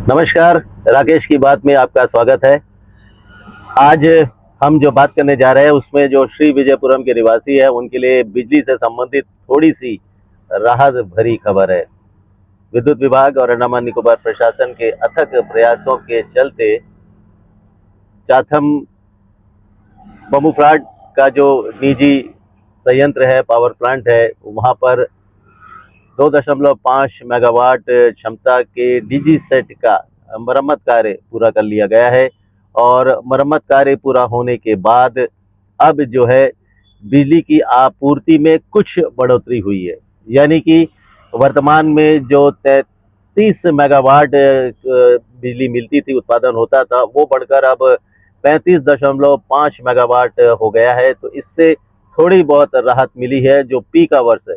नमस्कार। राकेश की बात में आपका स्वागत है। आज हम जो बात करने जा रहे हैं उसमें जो श्री विजयपुरम के निवासी है उनके लिए बिजली से संबंधित थोड़ी सी राहत भरी खबर है। विद्युत विभाग और अंडमान निकोबार प्रशासन के अथक प्रयासों के चलते चाथम बमूफराट का जो निजी संयंत्र है, पावर प्लांट है, वहाँ पर 2.5 मेगावाट क्षमता के डीजी सेट का मरम्मत कार्य पूरा कर लिया गया है। और मरम्मत कार्य पूरा होने के बाद अब जो है बिजली की आपूर्ति में कुछ बढ़ोतरी हुई है। यानी कि वर्तमान में जो 33 मेगावाट बिजली मिलती थी, उत्पादन होता था, वो बढ़कर अब 35.5 मेगावाट हो गया है। तो इससे थोड़ी बहुत राहत मिली है। जो पीक आवर्स है,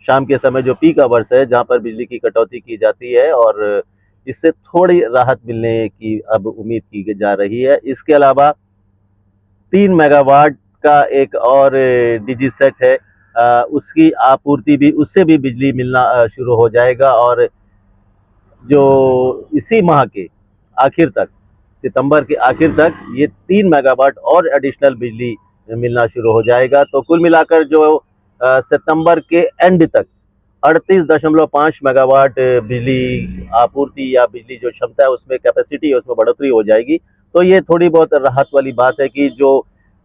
शाम के समय जो पीक आवर्स है, जहां पर बिजली की कटौती की जाती है, और इससे थोड़ी राहत मिलने की अब उम्मीद की जा रही है। इसके अलावा 3 मेगावाट का एक और डीजी सेट है, उसकी आपूर्ति भी, उससे भी बिजली मिलना शुरू हो जाएगा। और जो इसी माह के आखिर तक, सितंबर के आखिर तक, ये 3 मेगावाट और एडिशनल बिजली मिलना शुरू हो जाएगा। तो कुल मिलाकर जो सितंबर के एंड तक 38.5 मेगावाट बिजली आपूर्ति या बिजली जो क्षमता है, उसमें कैपेसिटी है, उसमें बढ़ोतरी हो जाएगी। तो ये थोड़ी बहुत राहत वाली बात है कि जो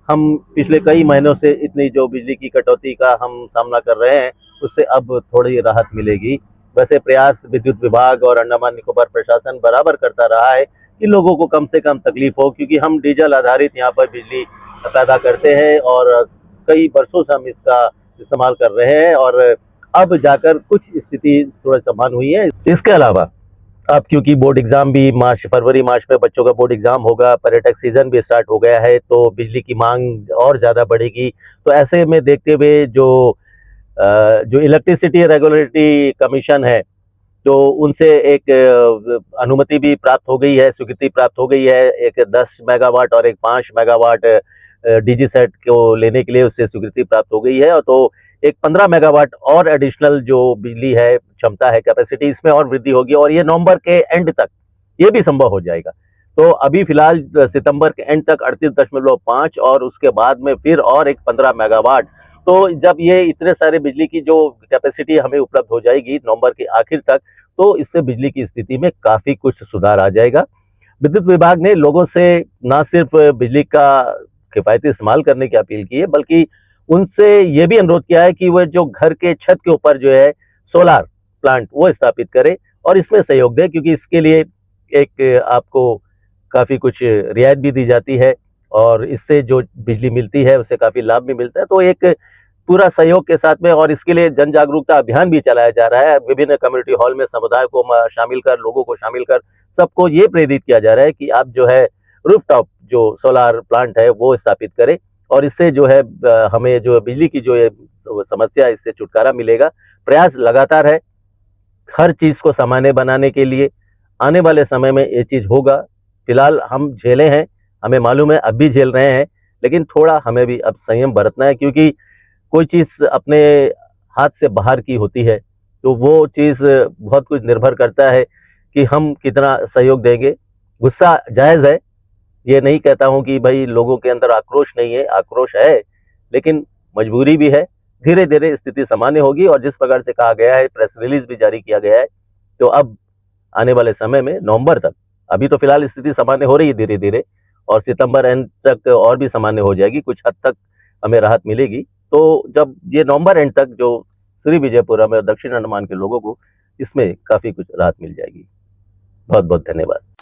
हम पिछले कई महीनों से इतनी जो बिजली की कटौती का हम सामना कर रहे हैं, उससे अब थोड़ी राहत मिलेगी। वैसे प्रयास विद्युत विभाग और अंडमान निकोबार प्रशासन बराबर करता रहा है कि लोगों को कम से कम तकलीफ हो, क्योंकि हम डीजल आधारित यहाँ पर बिजली पैदा करते हैं और कई वर्षों से हम इसका इस्तेमाल कर रहे हैं, और अब जाकर कुछ स्थिति थोड़ा समान हुई है। इसके अलावा अब क्योंकि बोर्ड एग्जाम भी फरवरी मार्च में बच्चों का बोर्ड एग्जाम होगा, पर्यटक सीजन भी स्टार्ट हो गया है, तो बिजली की मांग और ज़्यादा बढ़ेगी। तो ऐसे में देखते हुए जो इलेक्ट्रिसिटी रेगुलेटरी कमीशन है, तो उनसे एक अनुमति भी प्राप्त हो गई है, स्वीकृति प्राप्त हो गई है। एक 10 मेगावाट और एक 5 मेगावाट डीजी सेट को लेने के लिए उससे स्वीकृति प्राप्त हो गई है। और तो एक 15 मेगावाट और एडिशनल जो बिजली है, क्षमता है, कैपेसिटी, इसमें और वृद्धि होगी, और ये नवंबर के एंड तक ये भी संभव हो जाएगा। तो अभी फिलहाल सितंबर के एंड तक 38.5, और उसके बाद में फिर और एक 15 मेगावाट। तो जब ये इतने सारे बिजली की जो कैपेसिटी हमें उपलब्ध हो जाएगी नवंबर के आखिर तक, तो इससे बिजली की स्थिति में काफी कुछ सुधार आ जाएगा। विद्युत विभाग ने लोगों से न सिर्फ बिजली का किफायती इस्तेमाल करने की अपील की है, बल्कि उनसे ये भी अनुरोध किया है कि वह जो घर के छत के ऊपर जो है सोलार प्लांट वो स्थापित करे और इसमें सहयोग दे, क्योंकि इसके लिए एक आपको काफी कुछ रियायत भी दी जाती है, और इससे जो बिजली मिलती है उससे काफी लाभ भी मिलता है। तो एक पूरा सहयोग के साथ में, और इसके लिए जन जागरूकता अभियान भी चलाया जा रहा है। विभिन्न कम्युनिटी हॉल में समुदाय को शामिल कर, लोगों को शामिल कर, सबको ये प्रेरित किया जा रहा है कि आप जो है रूफटॉप जो सोलार प्लांट है वो स्थापित करें, और इससे जो है हमें जो बिजली की जो समस्या है, इससे छुटकारा मिलेगा। प्रयास लगातार है हर चीज को सामान्य बनाने के लिए। आने वाले समय में ये चीज होगा। फिलहाल हम झेले हैं, हमें मालूम है, अब भी झेल रहे हैं, लेकिन थोड़ा हमें भी अब संयम बरतना है, क्योंकि कोई चीज अपने हाथ से बाहर की होती है, तो वो चीज बहुत कुछ निर्भर करता है कि हम कितना सहयोग देंगे। गुस्सा जायज है, ये नहीं कहता हूं कि भाई लोगों के अंदर आक्रोश नहीं है, आक्रोश है, लेकिन मजबूरी भी है। धीरे धीरे स्थिति सामान्य होगी, और जिस प्रकार से कहा गया है, प्रेस रिलीज भी जारी किया गया है, तो अब आने वाले समय में नवंबर तक, अभी तो फिलहाल स्थिति सामान्य हो रही है धीरे धीरे, और सितंबर एंड तक और भी सामान्य हो जाएगी, कुछ हद तक हमें राहत मिलेगी। तो जब ये नवंबर एंड तक जो श्री विजयपुरम में दक्षिण अंडमान के लोगों को, इसमें काफी कुछ राहत मिल जाएगी। बहुत बहुत धन्यवाद।